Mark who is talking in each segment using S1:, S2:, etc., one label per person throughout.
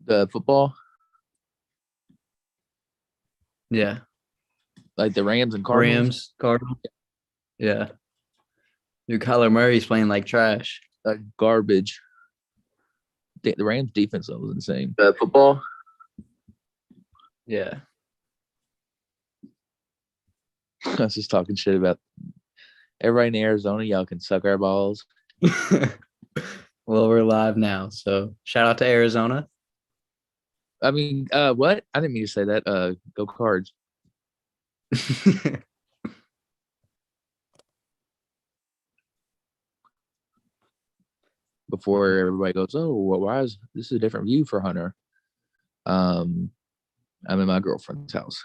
S1: The football,
S2: Yeah.
S1: like the Rams and Cardinals,
S2: Rams, Cardinals. Yeah. Your Kyler Murray's playing like trash.
S1: garbage. The Rams defense though was insane.
S2: Football. Yeah.
S1: I was just talking shit about everybody in Arizona. Y'all can suck our balls.
S2: Well, we're live now, so shout out to Arizona.
S1: I mean, what? I didn't mean to say that. Go Cards. Before everybody goes, oh, well, why is this a different view for Hunter? I'm in my girlfriend's house.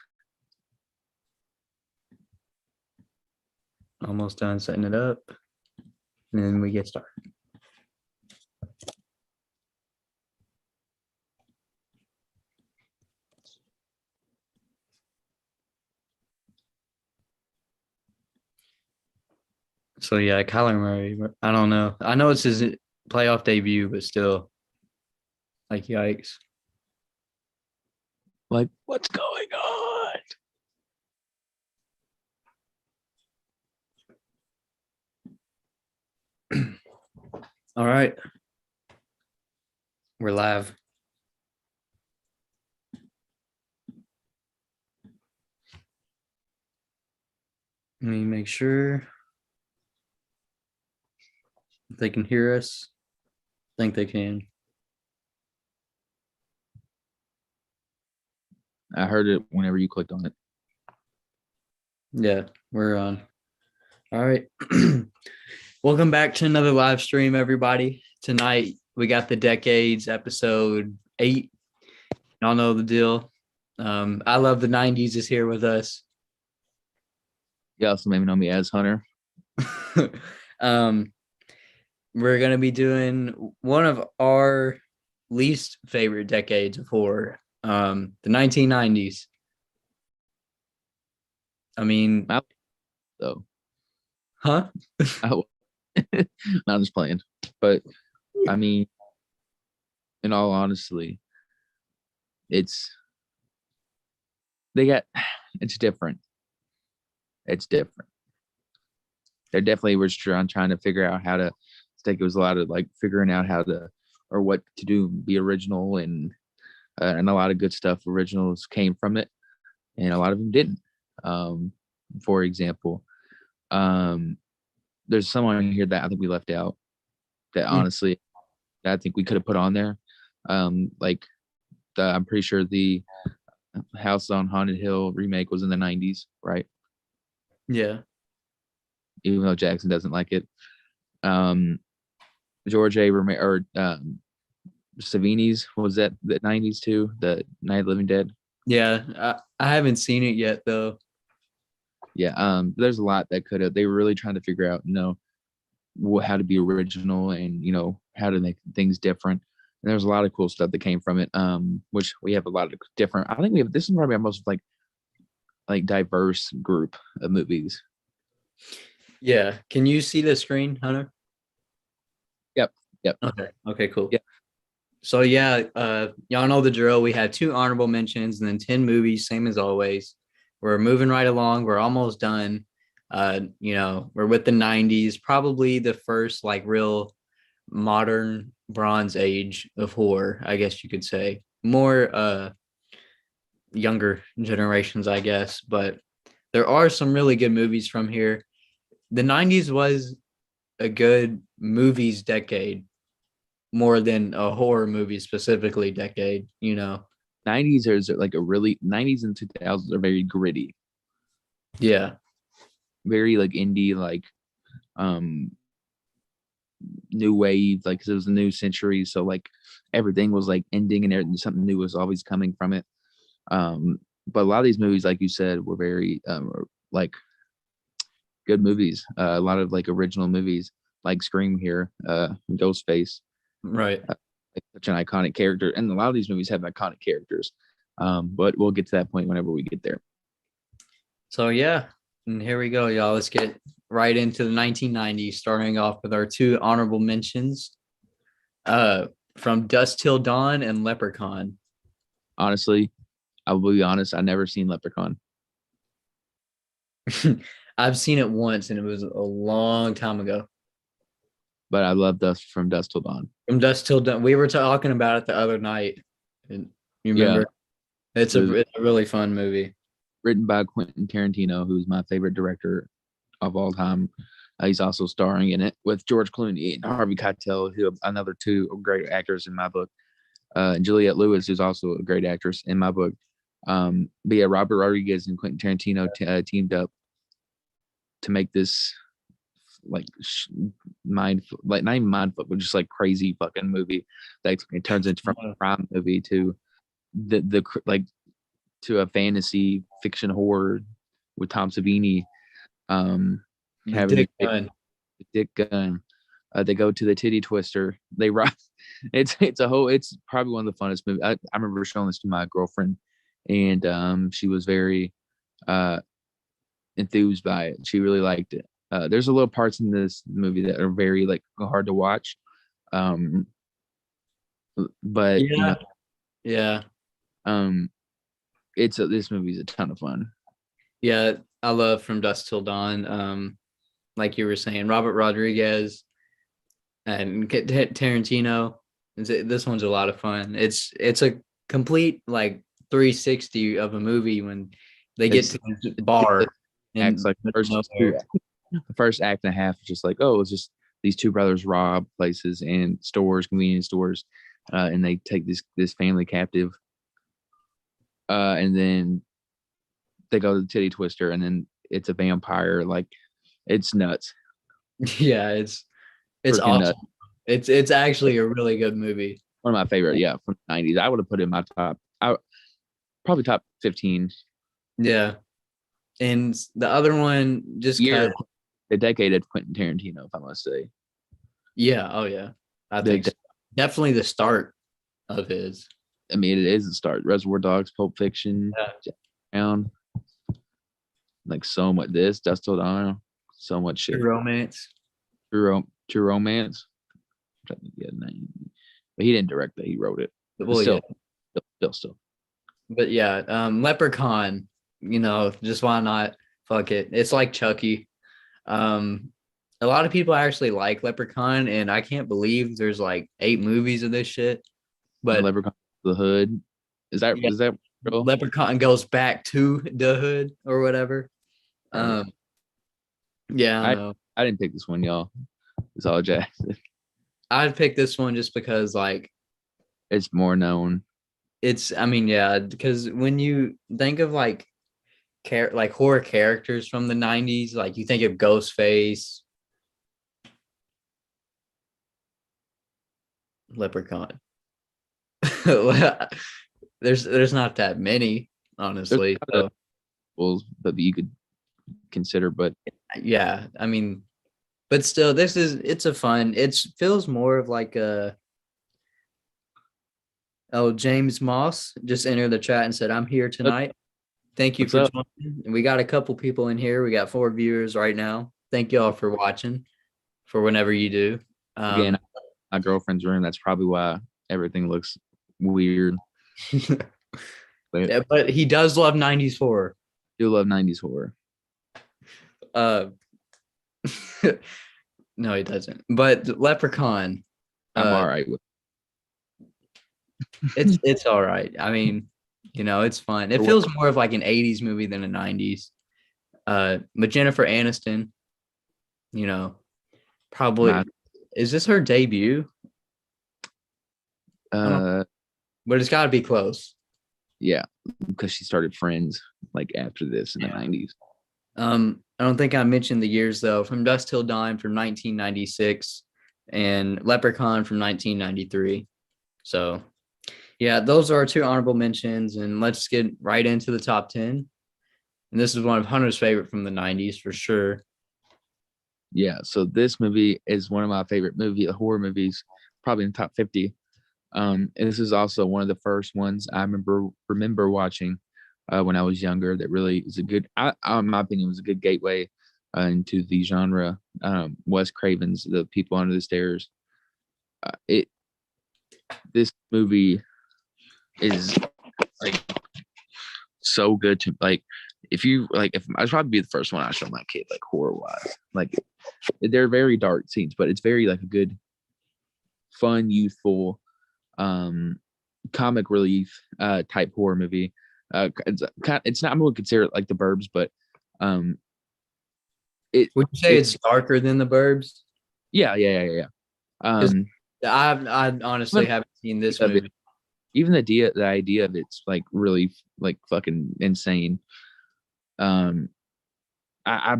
S2: Almost done setting it up, and then we get started. So yeah, Kyler Murray. I don't know. I know it's his playoff debut, but still, like yikes.
S1: Like, what's going on?
S2: All right, we're live. Let me make sure they can hear us. I think they can.
S1: I heard it whenever you clicked on it.
S2: Yeah, we're on. All right. Welcome back to another live stream, everybody. Tonight we got the Decades episode 8. Y'all know the deal. I Love the 90s is here with us.
S1: You also maybe know me as Hunter.
S2: We're gonna be doing one of our least favorite decades of horror, the 1990s. I mean,
S1: So,
S2: huh?
S1: I'm just playing. But I mean, in all honesty, it's different. It's different. They definitely were trying to figure out how to. I think it was a lot of like figuring out how to or what to do, be original, and a lot of good stuff. Originals came from it, and a lot of them didn't. For example, there's someone here that I think we left out that honestly I think we could have put on there. Like I'm pretty sure the House on Haunted Hill remake was in the 90s, right?
S2: Yeah.
S1: Even though Jackson doesn't like it. George A. Romero or Savini's, was that the 90s too? The Night of the Living Dead?
S2: Yeah, I haven't seen it yet though.
S1: Yeah, there's a lot that could have. They were really trying to figure out, how to be original and how to make things different. And there's a lot of cool stuff that came from it. Which we have a lot of different. I think we have. This is probably our most like diverse group of movies.
S2: Yeah. Can you see the screen, Hunter?
S1: Yep.
S2: Okay, cool.
S1: Yep.
S2: So yeah, y'all know the drill. We had 2 honorable mentions and then 10 movies, same as always. We're moving right along. We're almost done. We're with the 90s, probably the first like real modern Bronze Age of horror, I guess you could say. More younger generations, I guess, but there are some really good movies from here. The 90s was a good movies decade more than a horror movie specifically decade.
S1: 90s is like a really 90s and 2000s are very gritty.
S2: Yeah.
S1: Very like indie, like new wave, like 'cause it was a new century, so like everything was like ending and something new was always coming from it. But a lot of these movies, like you said, were very like good movies. A lot of like original movies, like Scream here, Ghostface,
S2: Right.
S1: like such an iconic character, and a lot of these movies have iconic characters. But we'll get to that point whenever we get there.
S2: So yeah, and here we go, y'all. Let's get right into the 1990s, starting off with our 2 honorable mentions. From Dusk Till Dawn and Leprechaun.
S1: Honestly, I will be honest. I never seen Leprechaun,
S2: I've seen it once and it was a long time ago.
S1: but I love Dust from Dust Till Dawn.
S2: From Dusk Till Dawn. We were talking about it the other night. And you
S1: Yeah,
S2: remember? It's
S1: it was
S2: a really fun movie.
S1: written by Quentin Tarantino, who's my favorite director of all time. He's also starring in it with George Clooney and Harvey Keitel, who another two great actors in my book. Juliette Lewis is also a great actress in my book. But yeah, Robert Rodriguez and Quentin Tarantino teamed up to make this like not even mindfuck, but just like crazy fucking movie that it turns into from a crime movie to the like to a fantasy fiction horror with Tom Savini. Having
S2: Dick Gun.
S1: the dick gun. They go to the titty twister. They rock. It's probably one of the funnest movies. I remember showing this to my girlfriend, and she was very enthused by it. She really liked it. There's a little parts in this movie that are very like hard to watch, um, but
S2: Yeah. Yeah.
S1: This movie's a ton of fun.
S2: Yeah. I love From Dusk Till Dawn. Like you were saying, Robert Rodriguez and Tarantino. This one's a lot of fun. It's a complete like 360 of a movie when they get to the bar.
S1: Acts like the first act and a half is just like, oh, it's just these two brothers rob places and stores, convenience stores, and they take this family captive, and then they go to the titty twister, and then it's a vampire. Like, it's nuts.
S2: Yeah, it's awesome. Nuts. It's actually a really good movie.
S1: One of my favorite, yeah, from the 90s. I would have put it in my probably top 15.
S2: Yeah. And the other one just
S1: kind of the decade of Quentin Tarantino, if I must say.
S2: Yeah, oh yeah. I think definitely the start of his.
S1: I mean, it is the start. Reservoir Dogs, Pulp Fiction, Down. Like so much Dust Till Dawn, so much shit.
S2: True Romance.
S1: True Romance. I'm trying to get a name. But he didn't direct that, he wrote it. Well, still.
S2: But yeah, Leprechaun, just why not? Fuck it. It's like Chucky. A lot of people actually like Leprechaun, and I can't believe there's like 8 movies of this shit. But
S1: Leprechaun the Hood. Is that real?
S2: Leprechaun goes back to the hood or whatever. Yeah,
S1: I didn't pick this one, y'all. It's all jazz.
S2: I'd pick this one just because like
S1: it's more known.
S2: Because when you think of like horror characters from the 90s, like you think of Ghostface, Leprechaun. There's not that many, honestly.
S1: That you could consider, but
S2: yeah, but still, it's a fun. It feels more of like a. Oh, James Moss just entered the chat and said, "I'm here tonight. Thank you for joining." And we got a couple people in here. We got 4 viewers right now. Thank y'all for watching. For whenever you do.
S1: Again, my girlfriend's room. That's probably why everything looks weird.
S2: Yeah, but he does love 90s horror.
S1: Do love 90s horror.
S2: No, he doesn't. But Leprechaun.
S1: I'm all right with
S2: it's all right. It's fun. It feels more of like an 80s movie than a 90s. But Jennifer Aniston, probably is this her debut? But it's got to be close.
S1: Yeah, because she started Friends like after this in the 90s.
S2: I don't think I mentioned the years though. From Dusk Till Dawn from 1996 and Leprechaun from 1993. So, yeah, those are our 2 honorable mentions, and let's get right into the top 10. And this is one of Hunter's favorite from the 90s for sure.
S1: Yeah, so this movie is one of my favorite horror movies, probably in the top 50. And this is also one of the first ones I remember watching when I was younger. That really is a good, in my opinion, was a good gateway into the genre. Wes Craven's The People Under the Stairs. this movie is like so good to like. If you like, if I'd probably be the first one I show my kid like horror wise. Like they're very dark scenes, but it's very like a good, fun, youthful, comic relief type horror movie. It's not. I'm gonna consider it like The Burbs, but
S2: Would you say it's darker than The Burbs?
S1: Yeah.
S2: I honestly haven't seen this movie.
S1: Even the idea of it's like really like fucking insane. I've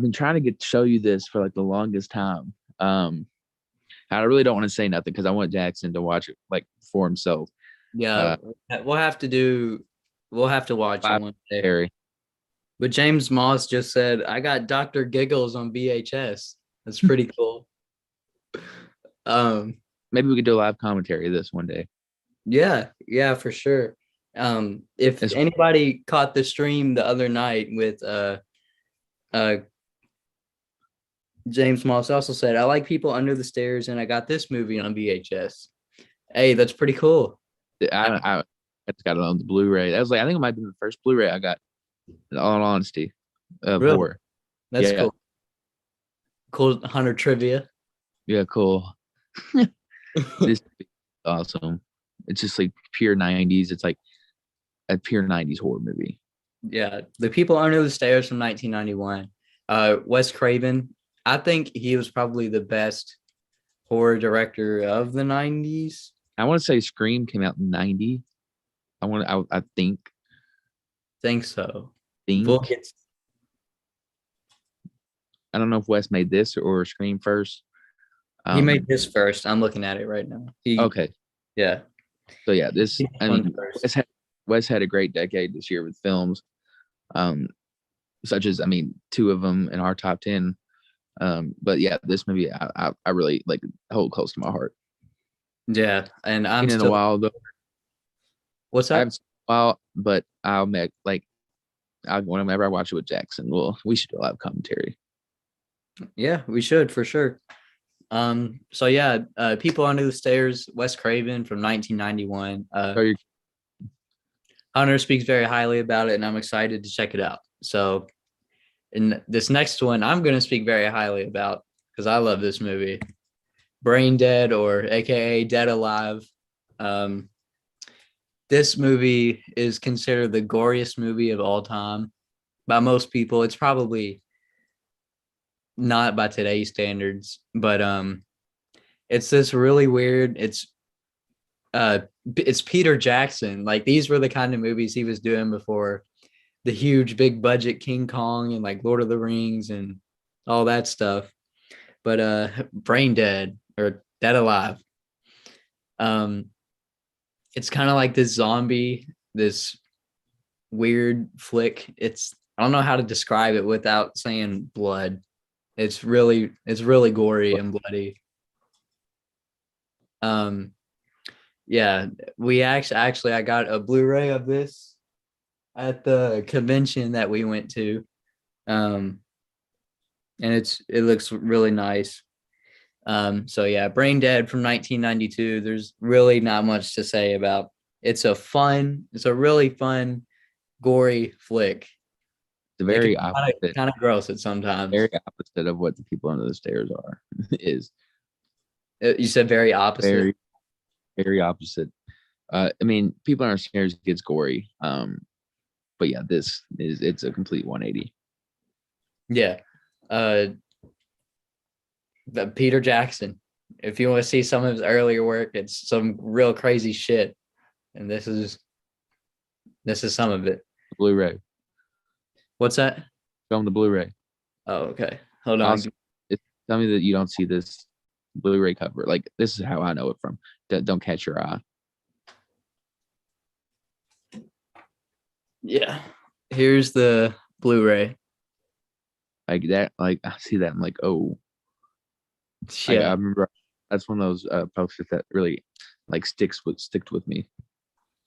S1: been trying to show you this for like the longest time. I really don't want to say nothing because I want Jackson to watch it like for himself.
S2: Yeah, we'll have to watch it one day.
S1: Harry.
S2: But James Moss just said, I got Dr. Giggles on VHS. That's pretty cool.
S1: Maybe we could do a live commentary of this one day.
S2: Yeah, for sure. If anybody caught the stream the other night with James Moss also said, I like People Under the Stairs and I got this movie on VHS. Hey, that's pretty cool.
S1: I got it on the Blu-ray. That was like, I think it might be the first Blu-ray I got, in all honesty.
S2: Really?
S1: Horror.
S2: That's cool. Cool Hunter trivia.
S1: Yeah, cool. This is awesome. It's just like pure 90s. It's like a pure 90s horror movie.
S2: Yeah. The People Under the Stairs from 1991. Wes Craven. I think he was probably the best horror director of the 90s.
S1: I want to say Scream came out in 90. I think
S2: so.
S1: I don't know if Wes made this or Scream first.
S2: He made this first. I'm looking at it right now.
S1: Okay.
S2: Yeah.
S1: So yeah, Wes had a great decade this year with films, such as two of them in our top 10. But yeah, this movie I really like hold close to my heart.
S2: Yeah, and I'm
S1: in a while though.
S2: What's that?
S1: I haven't seen it in a while, but I'll make whenever I watch it with Jackson, we should do a live commentary.
S2: Yeah, we should for sure. So yeah, People Under the Stairs, Wes Craven from 1991. Hunter speaks very highly about it, and I'm excited to check it out. So, in this next one, I'm going to speak very highly about because I love this movie, Braindead, or AKA Dead Alive. This movie is considered the goriest movie of all time by most people. It's probably not by today's standards, but it's this really weird. It's Peter Jackson. Like these were the kind of movies he was doing before the huge big budget King Kong and like Lord of the Rings and all that stuff. But Braindead or Dead Alive. It's kind of like this zombie, this weird flick. I don't know how to describe it without saying blood. It's really gory and bloody. Yeah, we actually I got a Blu-ray of this at the convention that we went to. And it looks really nice. So yeah, Braindead from 1992. There's really not much to say about. It's a really fun, gory flick.
S1: It's very opposite.
S2: Kind of gross at sometimes.
S1: Very opposite of what the People Under the Stairs are. Is
S2: you said very opposite?
S1: Very, very opposite. People Under the Stairs gets gory. But yeah, it's a complete 180.
S2: Yeah. Peter Jackson. If you want to see some of his earlier work, it's some real crazy shit. And this is some of it.
S1: Blu-ray.
S2: What's that?
S1: Show him the Blu-ray.
S2: Oh, okay. Hold on.
S1: Tell me that you don't see this Blu-ray cover. Like, this is how I know it from. Don't catch your eye.
S2: Yeah. Here's the Blu-ray.
S1: Like that, like I see that, I'm like, oh.
S2: Yeah.
S1: I remember that's one of those posters that really like sticks with me.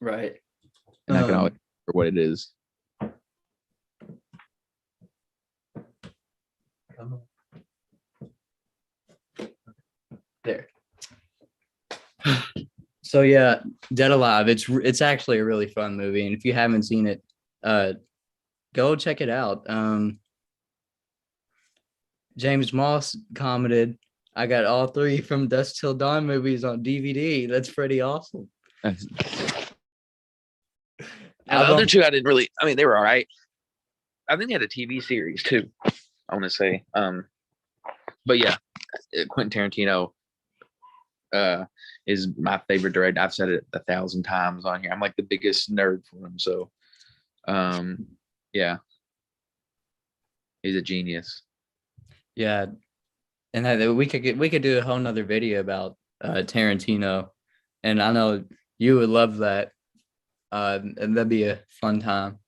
S2: Right.
S1: And I can always remember what it is.
S2: There. So yeah, Dead Alive. It's actually a really fun movie, and if you haven't seen it, go check it out. James Moss commented, "I got all three from Dusk Till Dawn movies on DVD. That's pretty awesome."
S1: The
S2: Album,
S1: other two, I didn't really. I mean, they were all right. I think they had a TV series too. I want to say, but yeah, Quentin Tarantino is my favorite director. I've said it 1,000 times on here. I'm like the biggest nerd for him. So, yeah, he's a genius.
S2: yeah, and that we could do a whole nother video about Tarantino, and I know you would love that. And that'd be a fun time.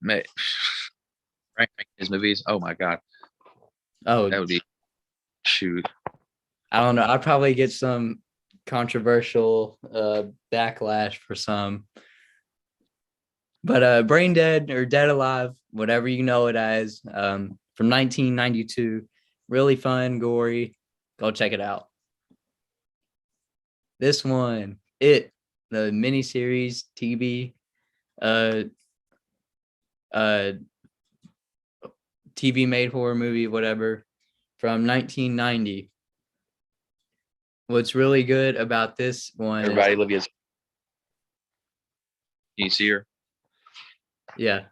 S1: Rank his movies. Oh my god,
S2: Oh,
S1: that would be shoot.
S2: I don't know. I'd probably get some controversial backlash for some. But Braindead or Dead Alive, whatever you know it as, from 1992, really fun, gory. Go check it out. This one, the miniseries TV, uh, uh, TV made horror movie, whatever, from 1990. What's really good about this one?
S1: Everybody, Olivia's. Can you see her?
S2: Yeah.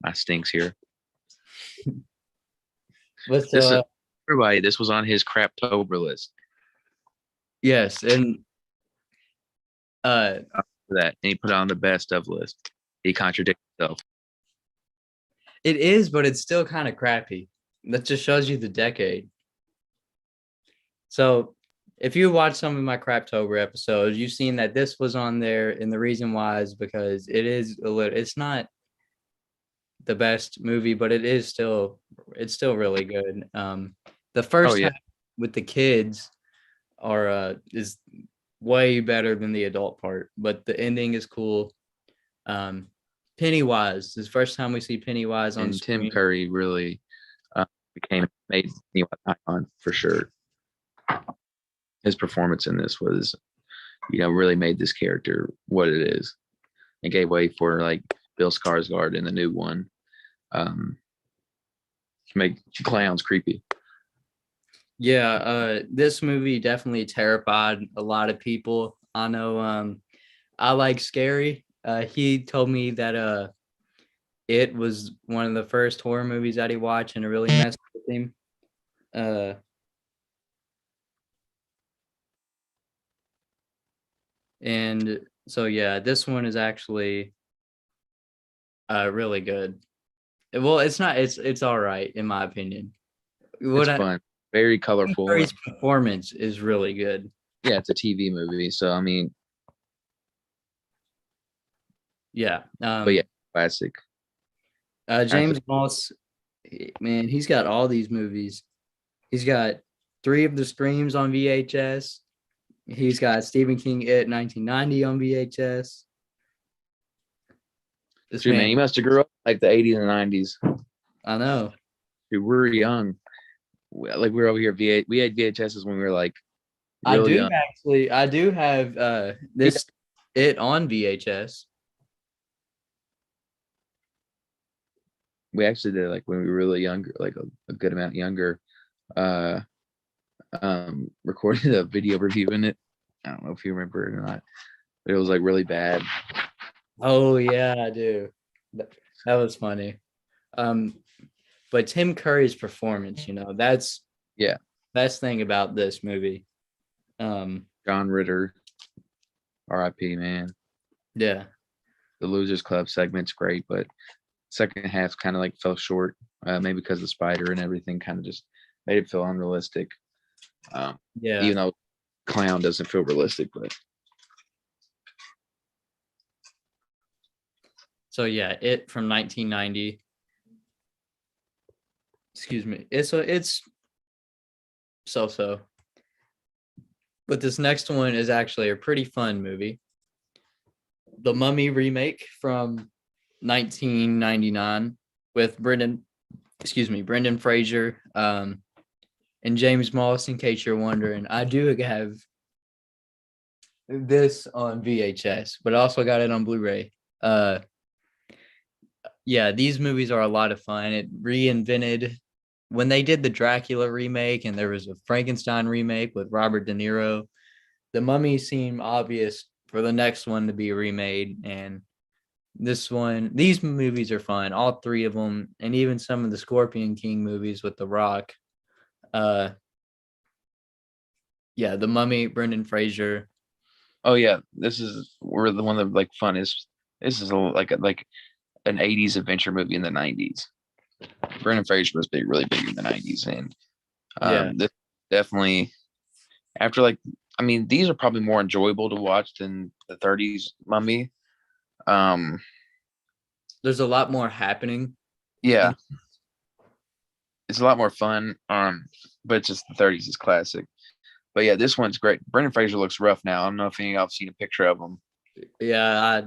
S1: My stinks here.
S2: What's
S1: everybody? This was on his Craptober list.
S2: Yes, and
S1: that, and he put it on the best of list. He contradicted himself.
S2: It is, but it's still kind of crappy. That just shows you the decade. So if you watch some of my Craptober episodes, you've seen that this was on there, and the reason why is because it's not the best movie, but it's still really good. The first half with the kids is way better than the adult part, but the ending is cool. Pennywise, this is the first time we see Pennywise on screen.
S1: Tim Curry really made me icon for sure. His performance in this was, really made this character what it is, and gave way for like Bill Skarsgård in the new one. Make clowns creepy.
S2: Yeah, this movie definitely terrified a lot of people. I know. I like scary. He told me that it was one of the first horror movies that he watched, and it really messed with him. And so yeah, this one is actually really good. Well, it's not. It's all right in my opinion.
S1: It's fun, very colorful.
S2: His performance is really good.
S1: Yeah, it's a TV movie, so I mean,
S2: yeah.
S1: But yeah, classic.
S2: James Moss, man, he's got all these movies. He's got 3 of the Screams on VHS. He's got Stephen King It 1990 on VHS.
S1: Man, you must have grew up like the 80s and 90s.
S2: I know.
S1: We were young. Like we were over here. We had VHSs when we were like. Really young.
S2: I do have this It on VHS.
S1: We actually did like when we were really younger, like a good amount younger. Recorded a video reviewing it. I don't know if you remember it or not, but it was like really bad.
S2: Oh yeah, I do. That was funny. But Tim Curry's performance, that's best thing about this movie.
S1: John Ritter, R.I.P. man.
S2: Yeah.
S1: The Losers Club segment's great, but second half kind of like fell short. Maybe because the spider and everything kind of just made it feel unrealistic. Even though clown doesn't feel realistic, but.
S2: So yeah, It from 1990. Excuse me. It's so. But this next one is actually a pretty fun movie. The Mummy remake from 1999 with Brendan Fraser, and James Moss. In case you're wondering, I do have this on VHS, but I also got it on Blu-ray. Yeah, these movies are a lot of fun. It reinvented when they did the Dracula remake, and there was a Frankenstein remake with Robert De Niro. The Mummy seemed obvious for the next one to be remade, and these movies are fun, all three of them, and even some of the Scorpion King movies with The Rock. Yeah, The Mummy, Brendan Fraser.
S1: Oh yeah, this is where the one that like fun is. This is like an '80s adventure movie in the '90s. Brendan Fraser was really big in the '90s, and
S2: Yeah,
S1: this definitely after like I mean these are probably more enjoyable to watch than the '30s Mummy.
S2: there's a lot more happening.
S1: Yeah,
S2: In,
S1: it's a lot more fun. But just the '30s is classic. But yeah, this one's great. Brendan Fraser looks rough now. I don't know if any of y'all have seen a picture of him.
S2: yeah,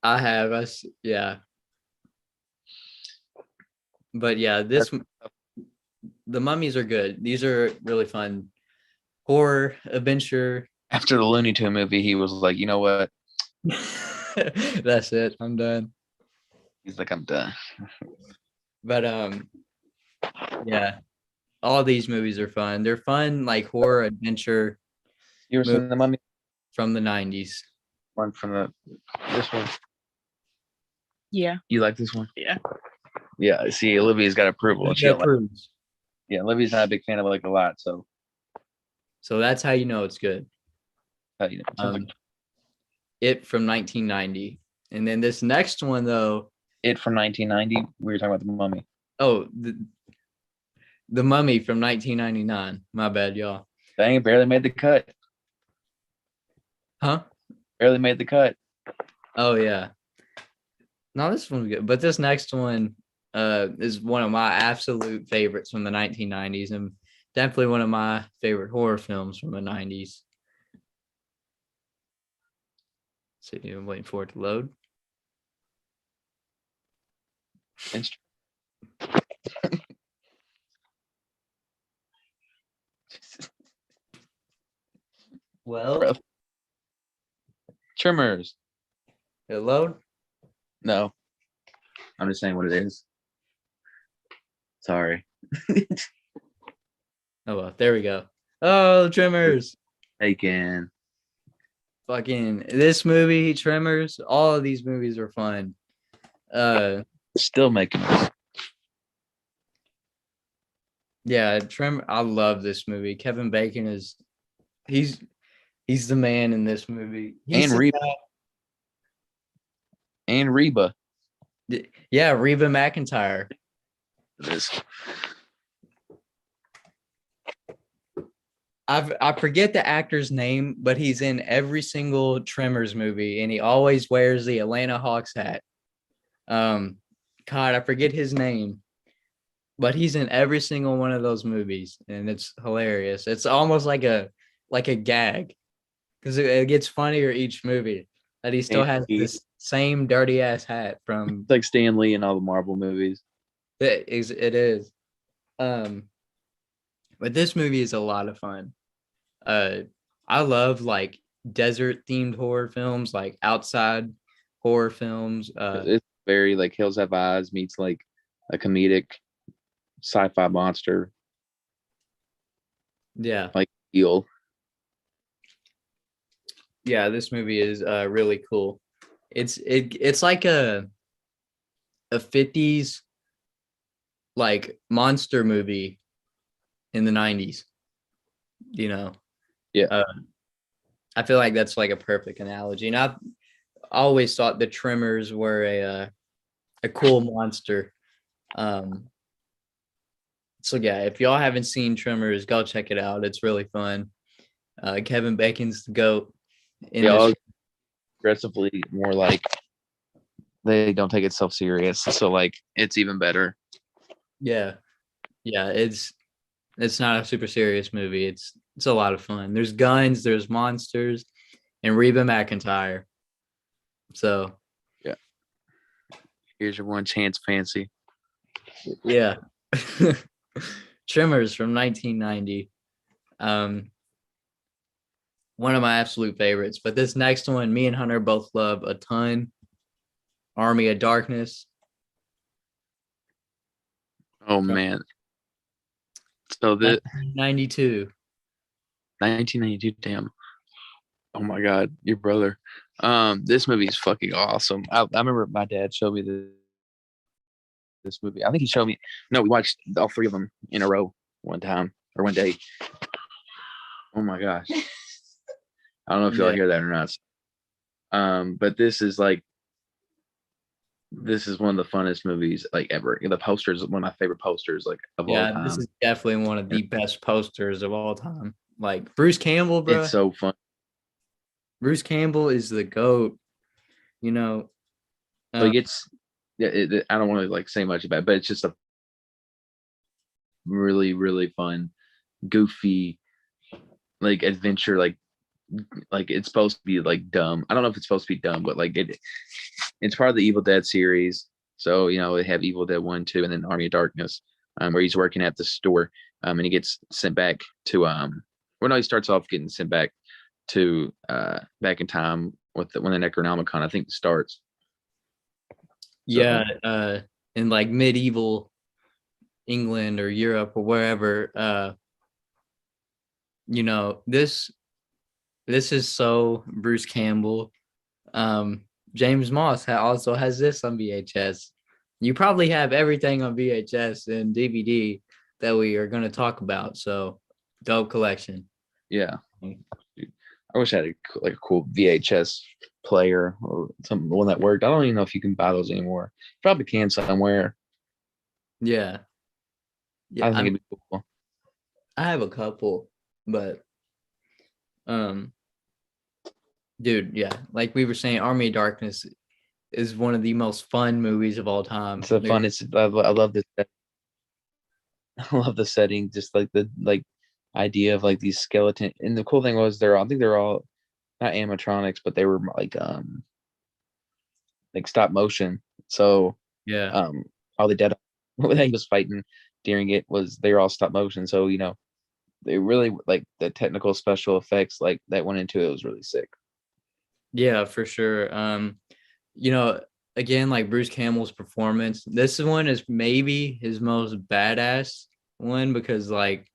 S2: I have us. Yeah, but yeah, the mummies are good. These are really fun horror adventure.
S1: After the Looney Tune movie, he was like, you know what?
S2: That's it. I'm done.
S1: He's like, I'm done.
S2: But yeah, all these movies are fun. They're fun, like horror adventure
S1: You ever
S2: movies
S1: seen the Mummy?
S2: from the 90s.
S1: One from this one.
S3: Yeah.
S1: You like this one?
S3: Yeah.
S1: Yeah. See, Olivia's got approval, and she
S2: That
S1: don't like.
S2: proves.
S1: Yeah, Olivia's not a big fan of like a lot, so
S2: So that's how you know it's good.
S1: you know. Sounds like
S2: It from 1990, and then this next one though.
S1: It from 1990. We were talking about the Mummy.
S2: Oh, the Mummy from 1999. My bad, y'all.
S1: Dang, it barely made the cut.
S2: Huh?
S1: Barely made the cut.
S2: Oh yeah. No, this one's good. But this next one is one of my absolute favorites from the 1990s, and definitely one of my favorite horror films from the 90s. So I'm waiting for it to load. Well,
S1: Tremors.
S2: it load?
S1: No, I'm just saying what it is. Sorry.
S2: Oh well, there we go. Oh, Tremors.
S1: Taken.
S2: Fucking this movie, Tremors, all of these movies are fun.
S1: Still making it.
S2: Yeah, I love this movie. Kevin Bacon is he's the man in this movie.
S1: And Reba. And Reba.
S2: Yeah, Reba McEntire.
S1: This.
S2: I forget the actor's name, but he's in every single Tremors movie, and he always wears the Atlanta Hawks hat. God, I forget his name, but he's in every single one of those movies, and it's hilarious. It's almost like a gag, because it gets funnier each movie that he still has this same dirty ass hat from.
S1: It's like Stan Lee in all the Marvel movies.
S2: It is. But this movie is a lot of fun. I love like desert themed horror films, like outside horror films.
S1: It's very like Hills Have Eyes meets like a comedic sci-fi monster.
S2: Yeah.
S1: Like Eel.
S2: Yeah, this movie is really cool. It's like a 50s like monster movie in the 90s. You know.
S1: Yeah.
S2: I feel like that's like a perfect analogy. And I've always thought the Tremors were a cool monster. So yeah, if y'all haven't seen Tremors, go check it out. It's really fun. Kevin Bacon's the GOAT.
S1: Aggressively more like they don't take itself serious, so like it's even better.
S2: Yeah, it's not a super serious movie. It's a lot of fun. There's guns, there's monsters, and Reba McEntire. So
S1: yeah, here's your one chance, fancy.
S2: Yeah. Tremors from 1990. one of my absolute favorites. But this next one, me and Hunter both love a ton. Army of Darkness.
S1: Oh man. So the
S2: 1992.
S1: 1992, damn. Oh my god, your brother. This movie is fucking awesome. I remember my dad showed me this movie. I think he showed me. No, we watched all three of them in a row one time or one day. Oh my gosh. I don't know if y'all hear that or not. But this is one of the funnest movies like ever. The posters, one of my favorite posters like of all time.
S2: This is definitely one of the best posters of all time. Like Bruce Campbell, bro.
S1: It's so fun.
S2: Bruce Campbell is the GOAT. You know,
S1: like I don't want to like say much about it, but it's just a really, really fun, goofy, like adventure, like it's supposed to be like dumb. I don't know if it's supposed to be dumb, but like it's part of the Evil Dead series. So, you know, they have Evil Dead 1, 2, and then Army of Darkness, where he's working at the store, and he gets sent back to he starts off getting sent back to back in time with when the Necronomicon, I think, starts.
S2: So, in like medieval England or Europe or wherever, you know, this is so Bruce Campbell. James Moss also has this on VHS. You probably have everything on VHS and DVD that we are going to talk about. So, dope collection.
S1: Yeah. I wish I had a cool VHS player or something, one that worked. I don't even know if you can buy those anymore. Probably can somewhere.
S2: Yeah.
S1: I think it'd be cool.
S2: I have a couple, but dude, yeah, like we were saying, Army of Darkness is one of the most fun movies of all time.
S1: It's fun. I love this. I love the setting, just like the idea of like these skeleton. And the cool thing was I think they're all not animatronics, but they were like stop motion. So
S2: yeah,
S1: all the dead that he was fighting during it they're all stop motion. So, you know, they really like the technical special effects like that went into it was really sick.
S2: Yeah, for sure. You know, again, like Bruce Campbell's performance, this one is maybe his most badass one because like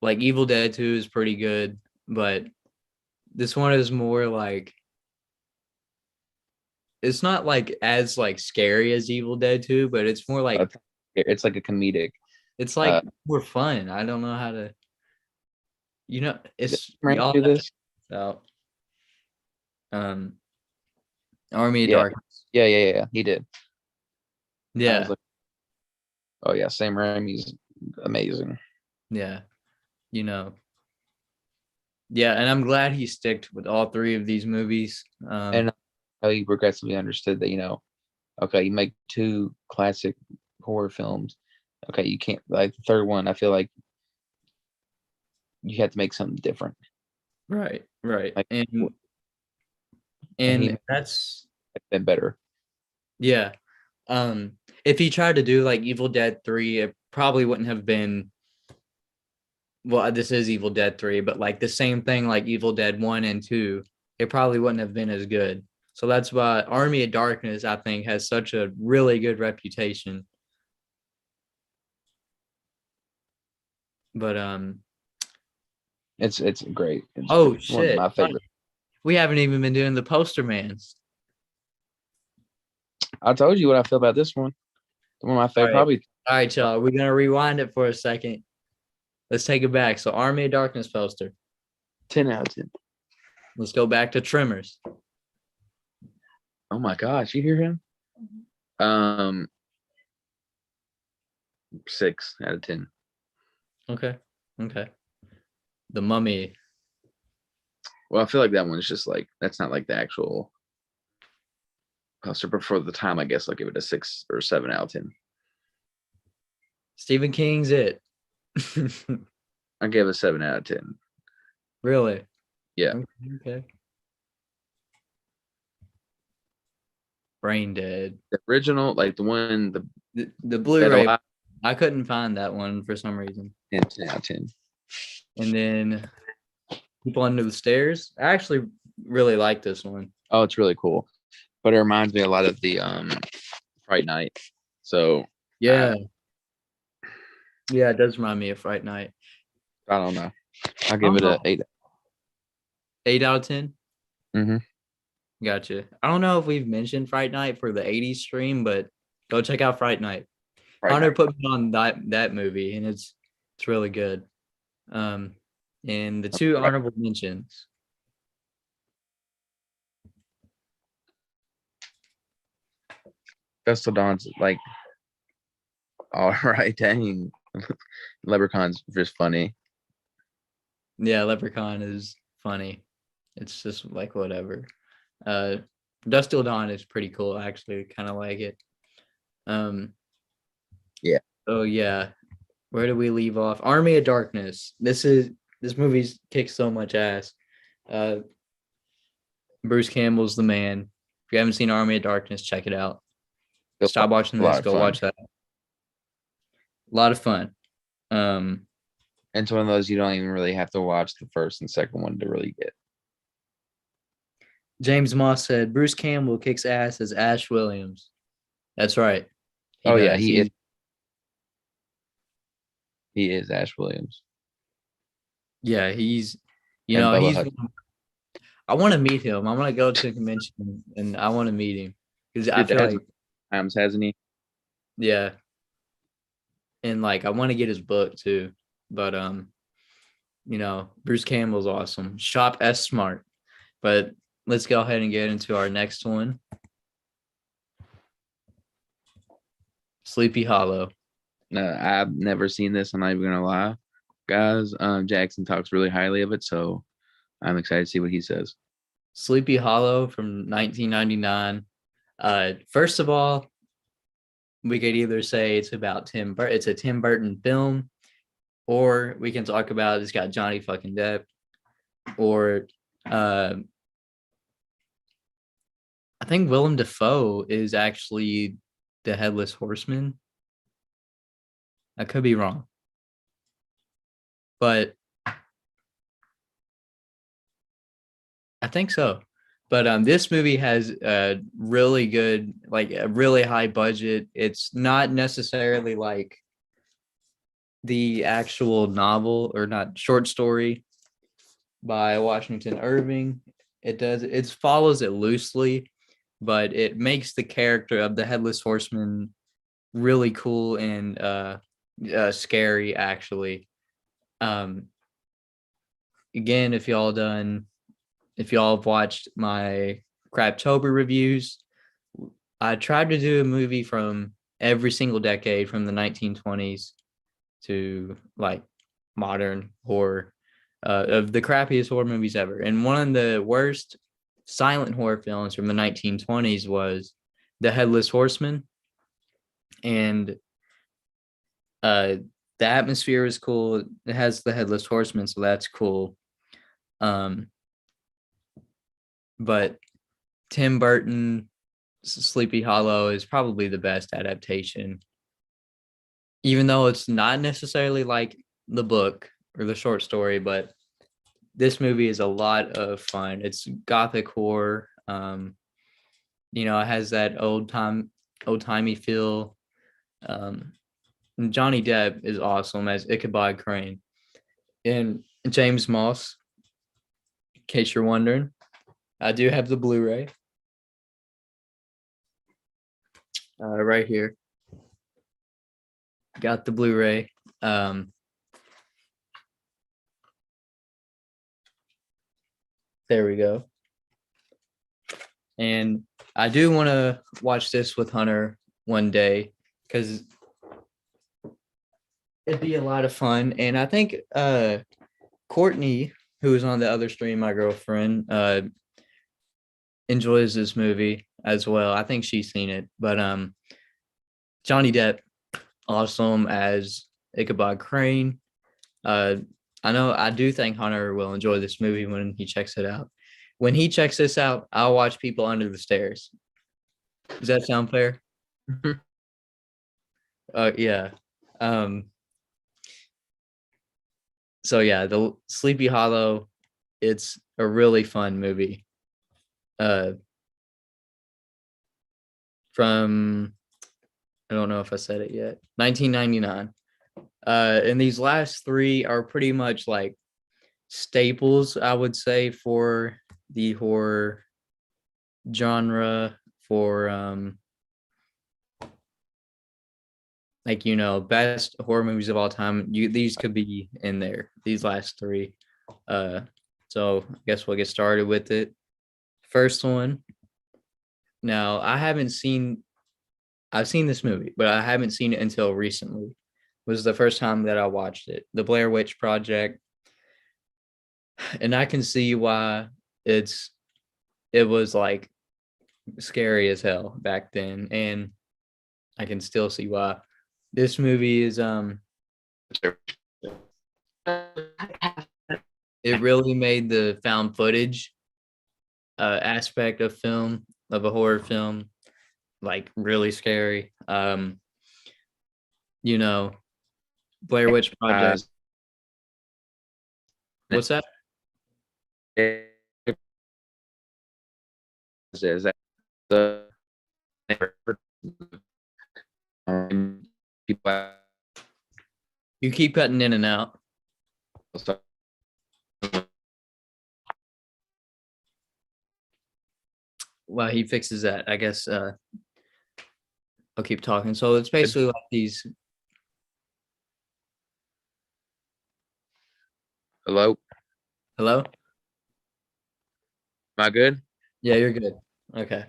S2: Evil Dead 2 is pretty good, but this one is more like it's not like as like scary as Evil Dead 2, but it's more like
S1: it's like a comedic.
S2: It's like more fun. I don't know how to, you know, it's
S1: y'all do this.
S2: So, Army of Darkness.
S1: Yeah. He did.
S2: Yeah.
S1: Oh yeah, Sam Raimi's amazing.
S2: Yeah. You know. Yeah, and I'm glad he sticked with all three of these movies.
S1: And he progressively understood that, you know, okay, you make two classic horror films. Okay, you can't like the third one. I feel like you have to make something different.
S2: Right.
S1: Like,
S2: and that's
S1: been better.
S2: Yeah. If he tried to do like Evil Dead 3, it probably wouldn't have been. Well, this is Evil Dead 3, but like the same thing like Evil Dead 1 and 2, it probably wouldn't have been as good. So that's why Army of Darkness, I think, has such a really good reputation. But
S1: it's great. It's
S2: shit.
S1: One of my favorite.
S2: We haven't even been doing the poster mans.
S1: I told you what I feel about this one. One of my favorite, probably.
S2: All right, y'all. We're gonna rewind it for a second. Let's take it back. So, Army of Darkness poster.
S1: 10 out of 10.
S2: Let's go back to Tremors.
S1: Oh my gosh, you hear him? 6 out of 10.
S2: Okay. The Mummy.
S1: Well, I feel like that one's just like that's not like the actual poster, but for the time, I guess I'll give it a 6 or 7 out of 10.
S2: Stephen King's It.
S1: I gave it a 7 out of 10.
S2: Really?
S1: Yeah.
S2: Okay. Braindead.
S1: The original, like the one,
S2: the Blu-ray. I couldn't find that one for some reason.
S1: 10 out of 10.
S2: And then People Under the Stairs. I actually really like this one.
S1: Oh, it's really cool, but it reminds me a lot of the Fright Night. So
S2: Yeah. Yeah, it does remind me of Fright Night.
S1: I don't know. I'll give it a 8.
S2: 8 out of 10.
S1: Mm-hmm.
S2: Gotcha. I don't know if we've mentioned Fright Night for the 80s stream, but go check out Fright Night. Hunter put me on that movie, and it's really good. And the two honorable mentions.
S1: Dusk Till Dawn's like, all right, dang. Leprechaun's just funny.
S2: Yeah, Leprechaun is funny. It's just like whatever. Dusk Till Dawn is pretty cool, actually. Kind of like it.
S1: Yeah.
S2: Oh yeah. Where do we leave off? Army of Darkness. This movie's kicks so much ass. Bruce Campbell's the man. If you haven't seen Army of Darkness, check it out. Stop watching this. Go watch that. A lot of fun.
S1: It's one of those you don't even really have to watch the first and second one to really get.
S2: James Moss said Bruce Campbell kicks ass as Ash Williams. That's right.
S1: Yeah, he is. He is Ash Williams.
S2: Yeah, he's I want to meet him. I want to go to a convention and I want to meet him because I feel like
S1: times, hasn't he?
S2: Yeah. And like I want to get his book too. But Bruce Campbell's awesome. Shop S Smart. But let's go ahead and get into our next one. Sleepy Hollow.
S1: No, I've never seen this. I'm not even gonna lie, guys. Jackson talks really highly of it, so I'm excited to see what he says.
S2: Sleepy Hollow from 1999. First of all, we could either say it's about it's a Tim Burton film, or we can talk about it's got Johnny fucking Depp, or I think Willem Dafoe is actually the Headless Horseman. I could be wrong, but I think so. But this movie has a really good, like a really high budget. It's not necessarily like the actual novel or not short story by Washington Irving. It follows it loosely, but it makes the character of the Headless Horseman really cool and scary, actually. Again, if y'all have watched my Craptober reviews, I tried to do a movie from every single decade from the 1920s to like modern horror, of the crappiest horror movies ever. And one of the worst silent horror films from the 1920s was The Headless Horseman. And the atmosphere is cool. It has the Headless Horseman, so that's cool. But Tim Burton's Sleepy Hollow is probably the best adaptation, even though it's not necessarily like the book or the short story, but this movie is a lot of fun. It's gothic horror. It has that old-timey feel. Johnny Depp is awesome as Ichabod Crane. And James Moss, in case you're wondering, I do have the Blu-ray right here. Got the Blu-ray. There we go. And I do want to watch this with Hunter one day because it'd be a lot of fun. And I think Courtney, who is on the other stream, my girlfriend, enjoys this movie as well. I think she's seen it. But Johnny Depp, awesome as Ichabod Crane. I do think Hunter will enjoy this movie when he checks it out. When he checks this out, I'll watch People Under the Stairs. Does that sound fair? Yeah. So yeah, the Sleepy Hollow, It's a really fun movie. From I don't know if I said it yet. 1999. And these last three are pretty much like staples, I would say, for the horror genre, for like, you know, best horror movies of all time. These could be in there, these last three. So I guess we'll get started with it. First one. Now, I've seen this movie, but I haven't seen it until recently. It was the first time that I watched it. The Blair Witch Project. And I can see why it was like scary as hell back then, and I can still see why. This movie is it really made the found footage aspect of a horror film, like really scary. You know, Blair Witch Project. What's that?
S1: Is that the people?
S2: You keep cutting in and out. While he fixes that, I guess I'll keep talking. So it's basically like these.
S1: Hello?
S2: Hello?
S1: Am I good?
S2: Yeah, you're good. Okay.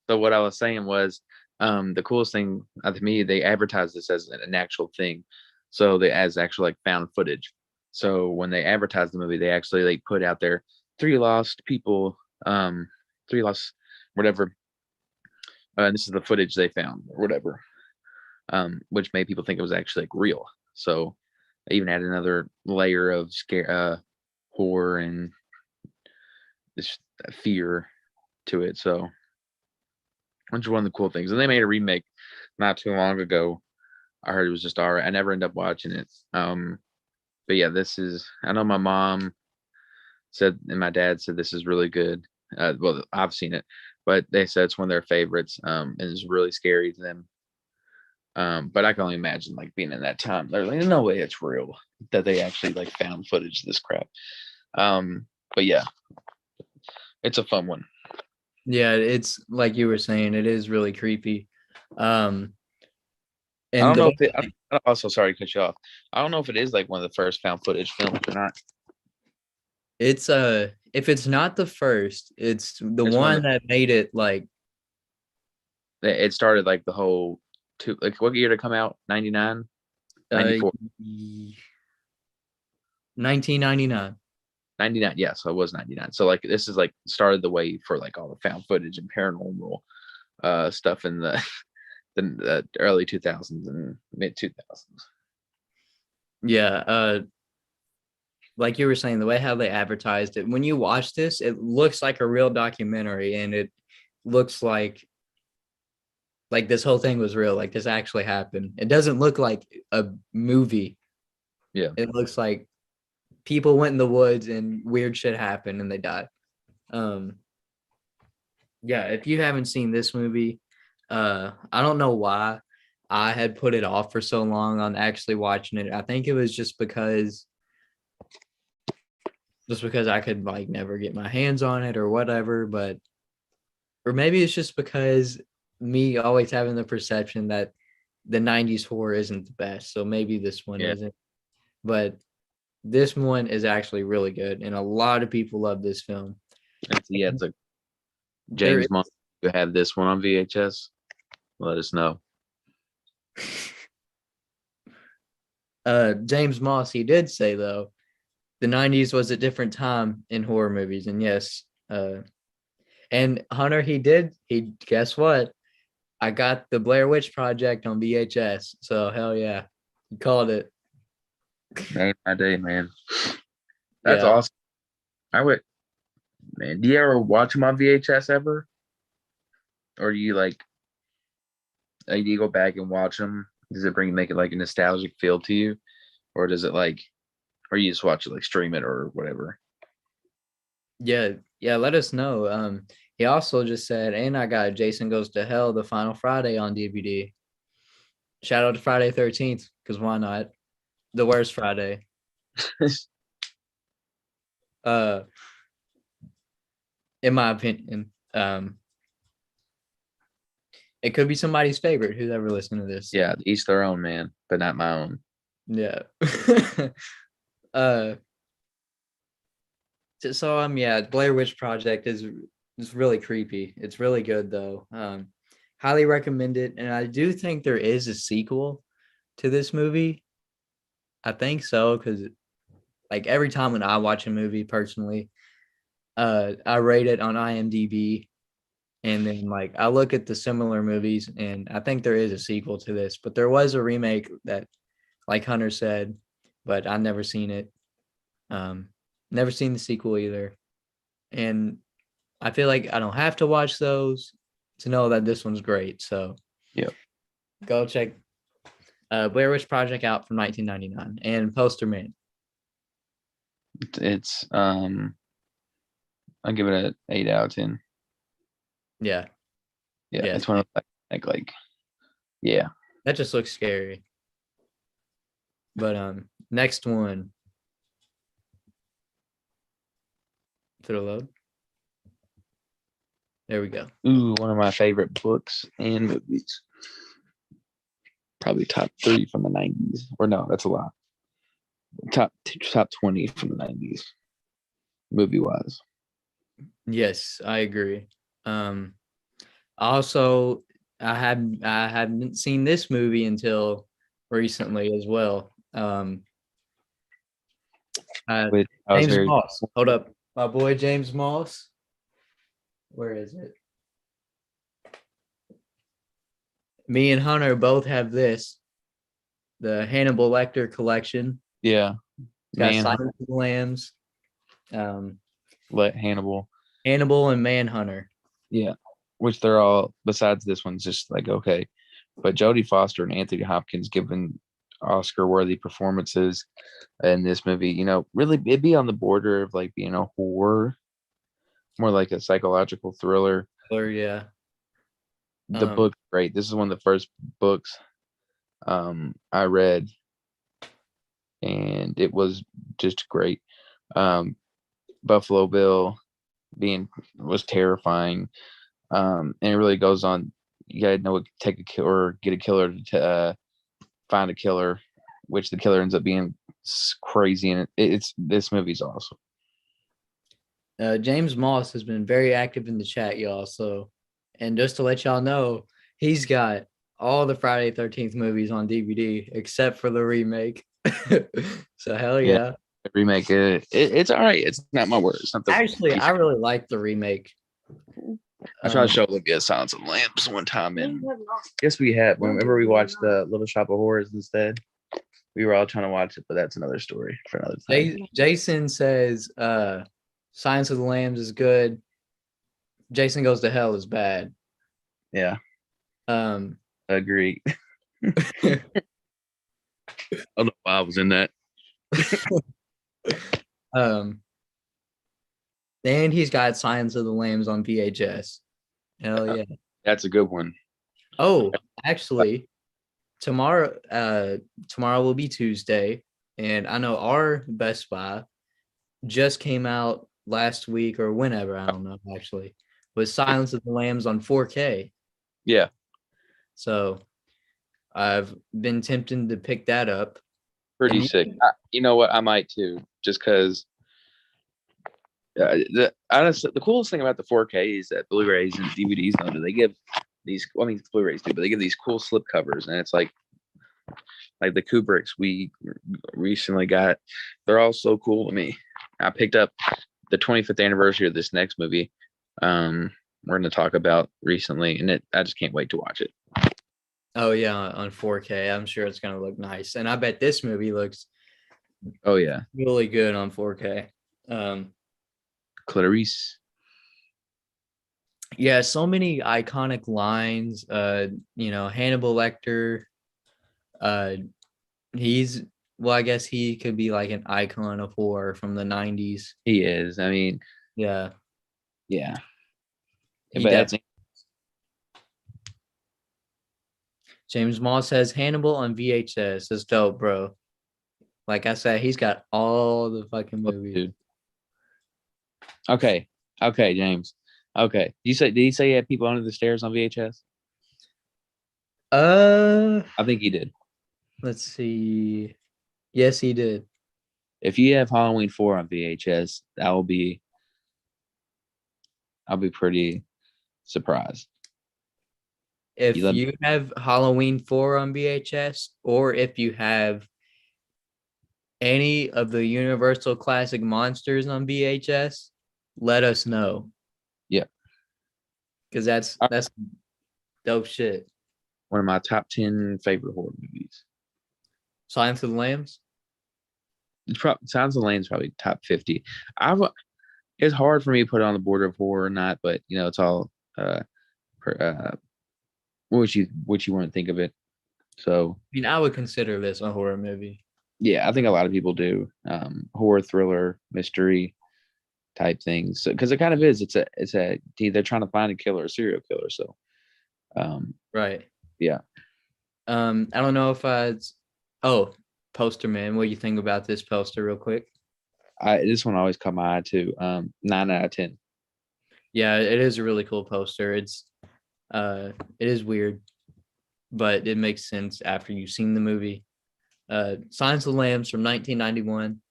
S1: So what I was saying was, the coolest thing to me, they advertised this as an actual thing. So they as actual like found footage. So when they advertised the movie, they actually like put out there 3 lost people, 3 lost whatever. This is the footage they found or whatever. Which made people think it was actually like real. So they even added another layer of horror and this fear to it. So which is one of the cool things. And they made a remake not too long ago. I heard it was just all right. I never ended up watching it. But yeah, I know my mom said and my dad said this is really good. Well, I've seen it, but they said it's one of their favorites. And it's really scary to them. But I can only imagine like being in that time. They're like, no way it's real that they actually like found footage of this crap. But yeah, it's a fun one.
S2: Yeah, it's like you were saying, it is really creepy. And
S1: I don't know if also sorry to cut you off. I don't know if it is like one of the first found footage films or not.
S2: it's if it's not the first, it's the one that made it like
S1: it started like the whole like what year to come out? 99? 94.
S2: 1999.
S1: 99, yeah, so it was 99. So like this is like started the way for like all the found footage and paranormal stuff in the early 2000s and mid 2000s.
S2: Yeah, like you were saying, the way how they advertised it, when you watch this, it looks like a real documentary, and it looks like this whole thing was real, like this actually happened. It doesn't look like a movie.
S1: Yeah,
S2: it looks like people went in the woods and weird shit happened and they died. Yeah, if you haven't seen this movie, I don't know why I had put it off for so long on actually watching it. I think it was just because I could like never get my hands on it or whatever, or maybe it's just because me always having the perception that the 90s horror isn't the best. So maybe this one isn't. But this one is actually really good, and a lot of people love this film.
S1: yeah, it's like James Moss. You have this one on VHS? Let us know.
S2: James Moss, he did say though, the 90s was a different time in horror movies, and yes, and Hunter, he guess what? I got the Blair Witch Project on VHS, so hell yeah, he called it.
S1: Made my day, man. That's awesome. I would, man. Do you ever watch them on VHS ever, or do you do you go back and watch them? Does it make it like a nostalgic feel to you, or does it like or you just watch it like stream it or whatever.
S2: Yeah, let us know. He also just said, and I got Jason Goes to Hell the final Friday on DVD. Shout out to Friday 13th, because why not? The worst Friday. In my opinion. It could be somebody's favorite who's ever listened to this.
S1: Yeah, each their own, man, but not my own.
S2: Yeah. Yeah, Blair Witch Project is really creepy. It's really good though. Highly recommend it. And I do think there is a sequel to this movie. I think so, because like every time when I watch a movie personally, I rate it on IMDb. And then like I look at the similar movies, and I think there is a sequel to this, but there was a remake that, like Hunter said, but I've never seen it. Never seen the sequel either. And I feel like I don't have to watch those to know that this one's great. So
S1: yeah,
S2: go check Blair Witch Project out from 1999 and Poster Man.
S1: It's I'll give it an 8 out of 10.
S2: Yeah.
S1: It's one of like yeah.
S2: That just looks scary. But next one. To the load. There we go.
S1: Ooh, one of my favorite books and movies. Probably top 3 from the 90s. Or no, that's a lot. Top 20 from the 90s. Movie wise.
S2: Yes, I agree. Also, I haven't seen this movie until recently as well. James Moss. Hold up. My boy James Moss. Where is it? Me and Hunter both have this. The Hannibal Lecter collection.
S1: Yeah.
S2: It's got Silence of the Lambs.
S1: Hannibal.
S2: Hannibal and Manhunter.
S1: Yeah. Which they're all, besides this one's just like, okay. But Jodie Foster and Anthony Hopkins given Oscar-worthy performances in this movie. You know, really, it'd be on the border of like being a horror, more like a psychological thriller.
S2: Yeah.
S1: The book's great. This is one of the first books I read, and it was just great. Buffalo Bill was terrifying, and it really goes on. You gotta know what take a killer or get a killer to find a killer, which the killer ends up being crazy, and it's this movie's awesome.
S2: James Moss has been very active in the chat, y'all. So, and just to let y'all know, he's got all the Friday 13th movies on DVD except for the remake. So hell yeah.
S1: The remake, it's all right. It's not my word. It's not
S2: Actually, I really like the remake.
S1: I tried to show Olivia Silence of the Lambs one time, and yes, we had. Whenever we watched the Little Shop of Horrors instead, we were all trying to watch it, but that's another story for another time.
S2: Jason says Silence of the Lambs is good. Jason Goes to Hell is bad.
S1: Yeah. Agree. I don't know why I was in that.
S2: And he's got Silence of the Lambs on VHS. Hell yeah.
S1: That's a good one.
S2: Oh, actually, tomorrow will be Tuesday, and I know our Best Buy just came out last week or whenever, I don't know actually, was Silence of the Lambs on 4K.
S1: Yeah.
S2: So I've been tempted to pick that up.
S1: Pretty sick. You know what? I might too, just because. The coolest thing about the 4K is that Blu-rays and DVDs they give these. Well, I mean, Blu-rays do, but they give these cool slip covers, and it's like the Kubricks we recently got. They're all so cool to me. I picked up the 25th anniversary of this next movie. We're going to talk about recently, and I just can't wait to watch it.
S2: Oh yeah, on 4K. I'm sure it's going to look nice, and I bet this movie looks.
S1: Oh yeah,
S2: really good on 4K.
S1: Clarice.
S2: Yeah, so many iconic lines. Hannibal Lecter. He's well, I guess he could be like an icon of horror from the 90s.
S1: He is. I mean,
S2: Yeah.
S1: yeah.
S2: He
S1: But that's
S2: James Moss has Hannibal on VHS. That's dope, bro. Like I said, he's got all the fucking movies.
S1: dude. Okay, James. Okay, did he say he had people under the stairs on VHS? I think he did.
S2: Let's see. Yes, he did.
S1: If you have Halloween 4 on VHS, I'll be pretty surprised.
S2: If
S1: You let
S2: you have Halloween 4 on VHS, or if you have any of the Universal Classic Monsters on VHS, let us know.
S1: Yeah.
S2: Because that's dope shit.
S1: One of my top 10 favorite horror movies.
S2: Silence of the Lambs?
S1: Sounds of the Lambs probably top 50. It's hard for me to put it on the border of horror or not, but you know, it's all what you wouldn't think of it. So
S2: I mean, I would consider this a horror movie.
S1: yeah, I think a lot of people do. Horror, thriller, mystery type things. Because it kind of is. They're trying to find a serial killer. So
S2: Right.
S1: Yeah.
S2: I don't know if poster, man. What do you think about this poster real quick?
S1: This one always caught my eye too. 9 out of 10.
S2: Yeah, it is a really cool poster. It is weird, but it makes sense after you've seen the movie. Silence of the Lambs from 1991.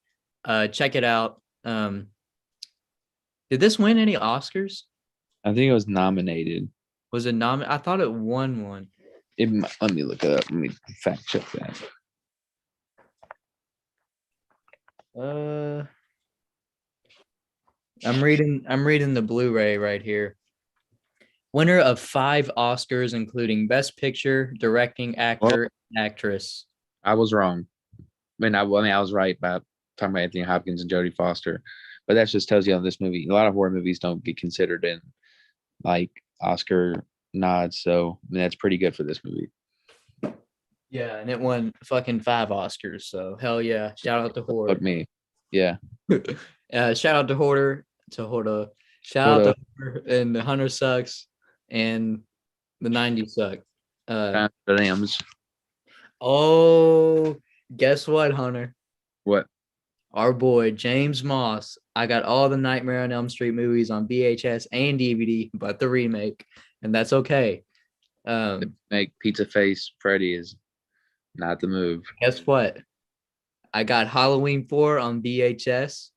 S2: Check it out. Did this win any Oscars?
S1: I think it was nominated.
S2: Was it nominated? I thought it won one.
S1: Let me look it up. Let me fact check that.
S2: I'm reading the Blu-ray right here. Winner of 5 Oscars, including Best Picture, Directing, Actor, and Actress.
S1: I was wrong. I was right about talking about Anthony Hopkins and Jodie Foster, but that just tells you on this movie, a lot of horror movies don't get considered in like Oscar nods. So that's pretty good for this movie.
S2: Yeah, and it won fucking 5 Oscars. So hell yeah! Shout out to Horror.
S1: Fuck me. Yeah.
S2: Shout out to Hoarder. Shout out to Horror and the Hunter sucks and the 90s suck.
S1: Lambs.
S2: Oh, guess what, Hunter?
S1: What?
S2: Our boy James Moss. I got all the Nightmare on Elm Street movies on VHS and DVD, but the remake, and that's okay.
S1: Make Pizza Face Freddy is not the move.
S2: Guess what? I got Halloween 4 on VHS.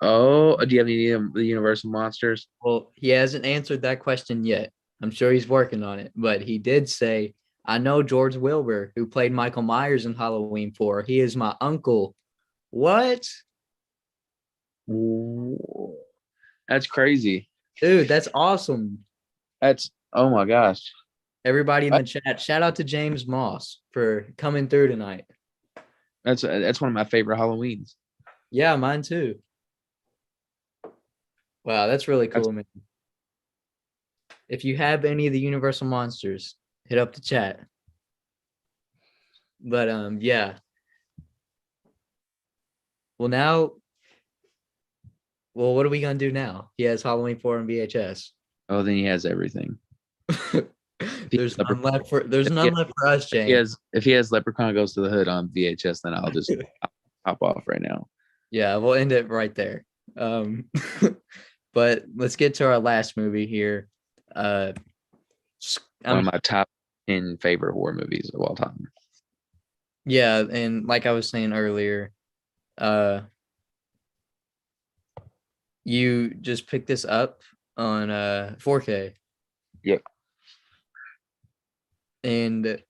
S1: Oh, do you have any of the Universal monsters?
S2: Well, he hasn't answered that question yet. I'm sure he's working on it, but he did say, I know George Wilbur, who played Michael Myers in Halloween 4. He is my uncle. What?
S1: Ooh, that's crazy.
S2: Dude, that's awesome.
S1: Oh my gosh.
S2: Everybody in the chat, shout out to James Moss for coming through tonight.
S1: That's one of my favorite Halloweens.
S2: Yeah, mine too. Wow, that's really cool, man. If you have any of the Universal monsters, hit up the chat. But yeah. Well, what are we gonna do now? He has Halloween 4 on VHS.
S1: Oh, then he has everything.
S2: There's none left for us, James.
S1: If he has Leprechaun Goes to the Hood on VHS, then I'll just hop off right now.
S2: Yeah, we'll end it right there. But let's get to our last movie here.
S1: One of my top 10 favorite horror movies of all time.
S2: Yeah, and like I was saying earlier, you just picked this up on 4K.
S1: Yep.
S2: And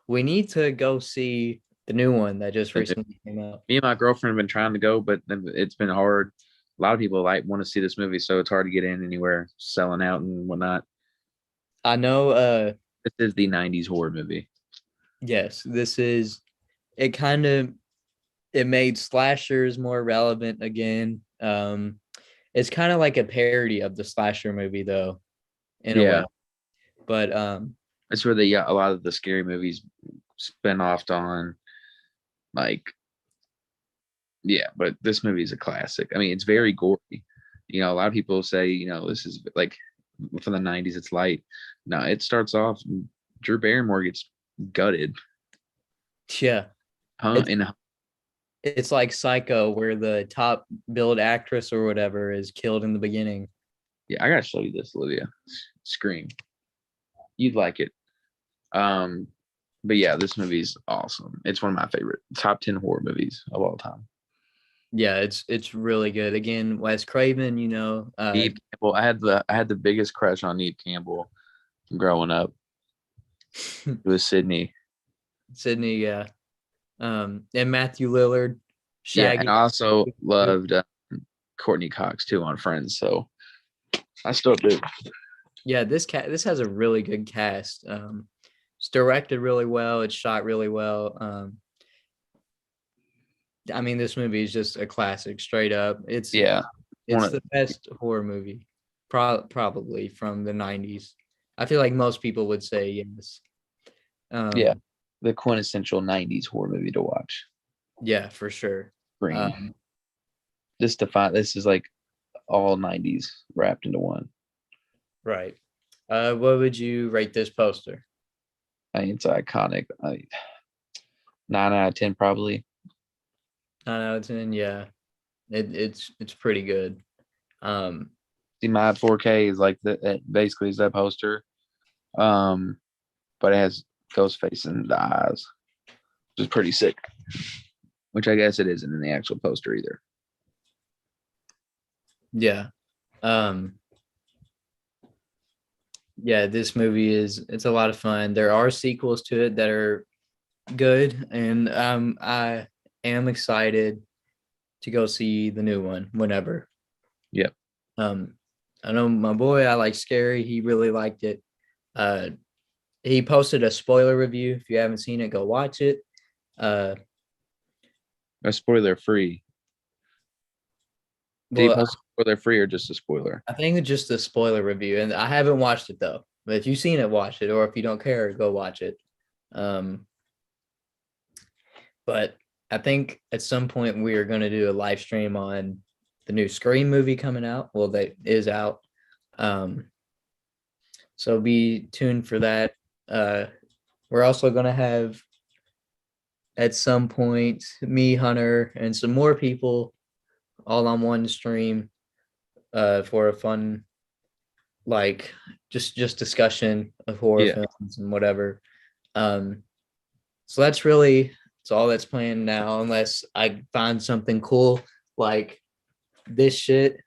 S2: we need to go see the new one that just recently came out.
S1: Me and my girlfriend have been trying to go, but it's been hard. A lot of people want to see this movie, so it's hard to get in anywhere, selling out and whatnot.
S2: I know.
S1: This is the 90s horror movie.
S2: Yes, this is. It made slashers more relevant again. It's kind of like a parody of the slasher movie, though, in a way. But
S1: that's where a lot of the scary movies spin off on. Like, yeah, but this movie is a classic. I mean, it's very gory. A lot of people say, this is like from the 90s, it's light. No, it starts off, Drew Barrymore gets gutted.
S2: Yeah.
S1: Huh?
S2: It's like Psycho, where the top billed actress or whatever is killed in the beginning.
S1: Yeah, I gotta show you this, Olivia. Scream. You'd like it. But yeah, this movie's awesome. It's one of my favorite top 10 horror movies of all time.
S2: Yeah, it's really good. Again, Wes Craven,
S1: Neve Campbell. I had the biggest crush on Neve Campbell growing up. It was Sydney.
S2: Sydney, yeah. And Matthew Lillard,
S1: Yeah,
S2: Shaggy.
S1: and I also loved Courtney Cox too on Friends. So I still do.
S2: Yeah, this has a really good cast. It's directed really well. It's shot really well. I mean, this movie is just a classic, straight up. It's the best horror movie, probably from the 90s. I feel like most people would say yes.
S1: Yeah, the quintessential 90s horror movie to watch.
S2: Yeah, for sure.
S1: This is like all 90s wrapped into one.
S2: Right. What would you rate this poster?
S1: I mean, it's iconic. 9 out of 10 probably.
S2: 9 out of 10, yeah. It's pretty good.
S1: See, my 4K is like basically is that poster. But it has Ghostface in the eyes, which is pretty sick. Which I guess it isn't in the actual poster either.
S2: Yeah. Yeah, this movie it's a lot of fun. There are sequels to it that are good, and I am excited to go see the new one whenever.
S1: Yep.
S2: I know my boy, I like Scary, he really liked it. He posted a spoiler review. If you haven't seen it, go watch it.
S1: A spoiler free.
S2: Well,
S1: Did you post spoiler free or just a spoiler?
S2: I think it's just a spoiler review, and I haven't watched it though. But if you've seen it, watch it, or if you don't care, go watch it. But I think at some point we are going to do a live stream on the new Scream movie coming out. Well, that is out. So be tuned for that. We're also going to have at some point me, Hunter, and some more people all on one stream for a fun, like just discussion of horror films and whatever. So that's all that's planned now, unless I find something cool like this shit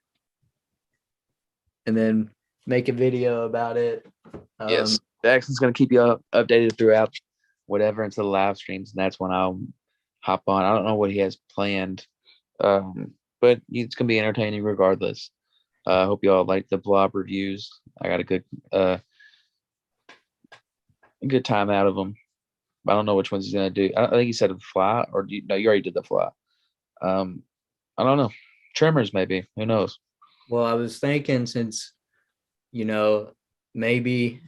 S2: and then make a video about it.
S1: Yes, Jackson's gonna keep you updated throughout whatever until the live streams, and that's when I'll hop on. I don't know what he has planned, but it's gonna be entertaining regardless. I hope you all like the Blob reviews. I got a good time out of them. I don't know which ones he's gonna do. I think he said the Fly, or you already did the Fly. I don't know. Tremors, maybe. Who knows?
S2: Well, I was thinking since, maybe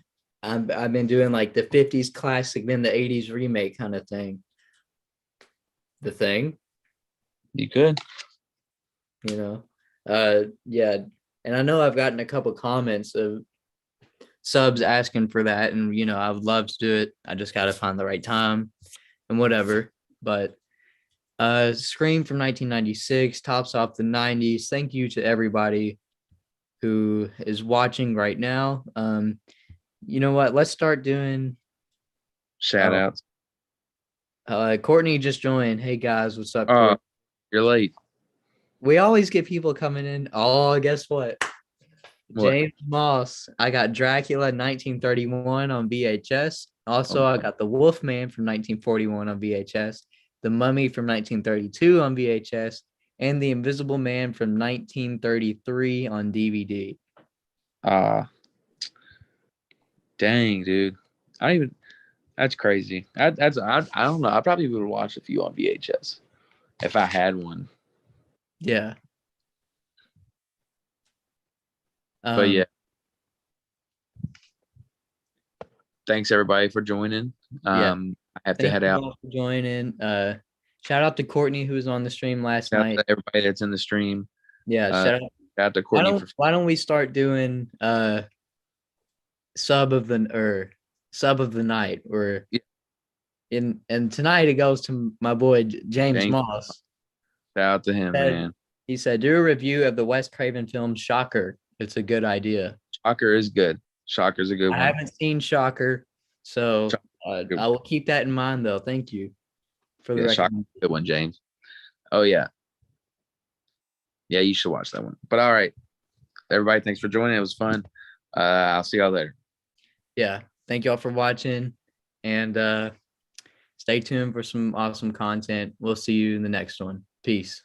S2: I've been doing like the 50s classic, then the 80s remake kind of thing. The Thing.
S1: You could.
S2: Yeah. And I know I've gotten a couple comments of subs asking for that, and I would love to do it. I just got to find the right time and whatever. But Scream from 1996 tops off the 90s. Thank you to everybody who is watching right now. You know what? Let's start doing
S1: shout outs.
S2: Courtney just joined. Hey guys, what's up?
S1: You're late.
S2: We always get people coming in. Oh, guess what? James Moss. I got Dracula 1931 on VHS. Also, I got The Wolfman from 1941 on VHS, The Mummy from 1932 on VHS, and The Invisible Man from 1933 on DVD.
S1: Dang, dude. That's crazy. I don't know. I probably would watch a few on VHS if I had one.
S2: Yeah.
S1: But yeah. Thanks everybody for joining. I have to head out.
S2: For joining. Shout out to Courtney who was on the stream last
S1: Shout out
S2: night.
S1: to everybody that's in the stream.
S2: Yeah,
S1: Uh,
S2: shout out.
S1: Shout out to
S2: Why
S1: Courtney
S2: don't why don't we start doing sub of the night or
S1: Yeah.
S2: and tonight it goes to my boy James Moss.
S1: Shout out to him, man.
S2: He said, do a review of the Wes Craven film Shocker. It's a good idea.
S1: Shocker is good. Shocker's a good one.
S2: I haven't seen Shocker, so
S1: Good.
S2: I will keep that in mind, though. Thank you for the
S1: Shocker's
S2: recommendation.
S1: a good one, James. Oh, yeah. Yeah, you should watch that one. But all right. Everybody, thanks for joining. It was fun. I'll see y'all later.
S2: Yeah. Thank y'all for watching. And stay tuned for some awesome content. We'll see you in the next one. Peace.